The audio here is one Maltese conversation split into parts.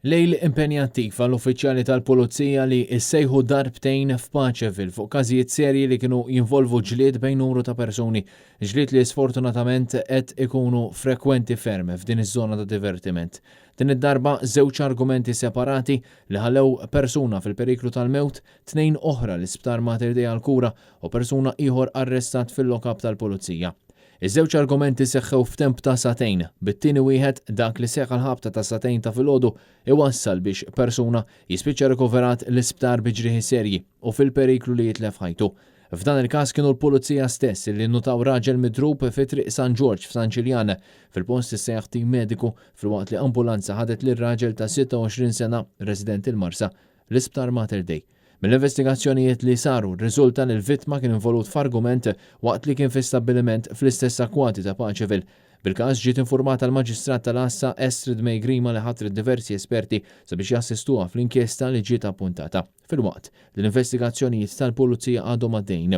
Lejl impenjattiv għall-uffiċjali tal-Pulizija li issejħu darbtejn f'Paċeville fuq każijiet serji li kienu jinvolvu ġlied bejn numru ta' persuni, ġlied li sfortunatament qed ikunu frekwenti ferm f'din iż-żona ta' divertiment. Din id-darba żewġ argumenti separati li ħallew persuna fil-periklu tal-mewt, tnejn oħra l-isptar Mater Dei għall-kura u persuna ieħor arrestat fil-lokab tal-Pulizija. Iż-żewġ argumenti seħħew f'temp ta' satejn, bit-tieni wieħed dak li seħħ l-ħabta ta' satejn ta' filgħodu iwassal biex persuna jispiċċa rikoverat l-isptar bi ġrieħi serji u fil-periklu li jitlef ħajtu. F'dan il-każ kienu l-Pulizija stess li nnutaw raġel midrub fi triq San George f'San Ġiljan fil-post issejjaħ tim mediku filwaqt li ambulanza ħadet lir-raġel ta' 26 sena resident il-Marsa l-Isptar Mater Dei. Mill-investigazzjonijiet li saru rriżulta li l-vittma kien involut f'argument waqt li kien fi stabbiliment fl-istess akkwati ta' Paċeville. Bil-każ ġiet informata l-Maġistrat tal-Assa Estrid May Grima li ħatret diversi esperti sabiex jassistuha fl-inkjesta li ġiet appuntata. Filwaqt li l-investigazzjonijiet tal-Pulizija għadhom għaddejjin.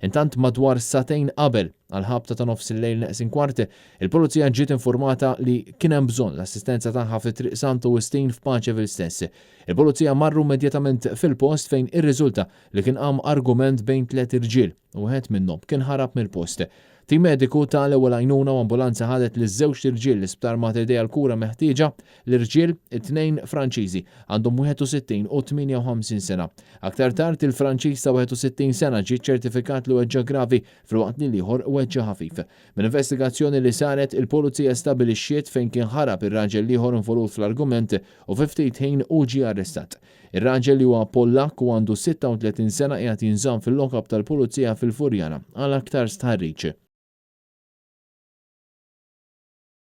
Intant madwar satejn qabel għal-ħabta ta' nofs il-lejl neqsin kwart, il-Pulizija ġiet informata li kien hemm bżonn l-assistenza tagħha fit-Triq Santo Wistin f'Paċeville stess. Il-Pulizija marru immedjatament fil-post fejn irriżulta li kien hemm argument bejn tliet irġiel u wieħed minnhom kien ħarab mill-post. Tim mediku tal-ewwel għajnuna u ambulanza ħadet li żewġ irġiel l-Isptar Mater Dei għall-kura meħtieġa l-irġiel it-tnejn Franċiżi għandhom 61 u 58 sena. Aktar tard il-Franċiż ta' 61 sena ġie ċertifikat li weġġa gravi filwaqt li ieħor weġġa ħafif. Mill-investigazzjoni li saret il-Pulizija stabbilixxiet fejn kien ħarab ir-raġel ieħor involut fl-argument u fi ftit ħin ġie arrestat. Ir-raġel li huwa Pollak u għandu 36 sena qiegħed jinżamm fil-lokab tal-Pulizija fil-Furjana għal aktar stħarriġ.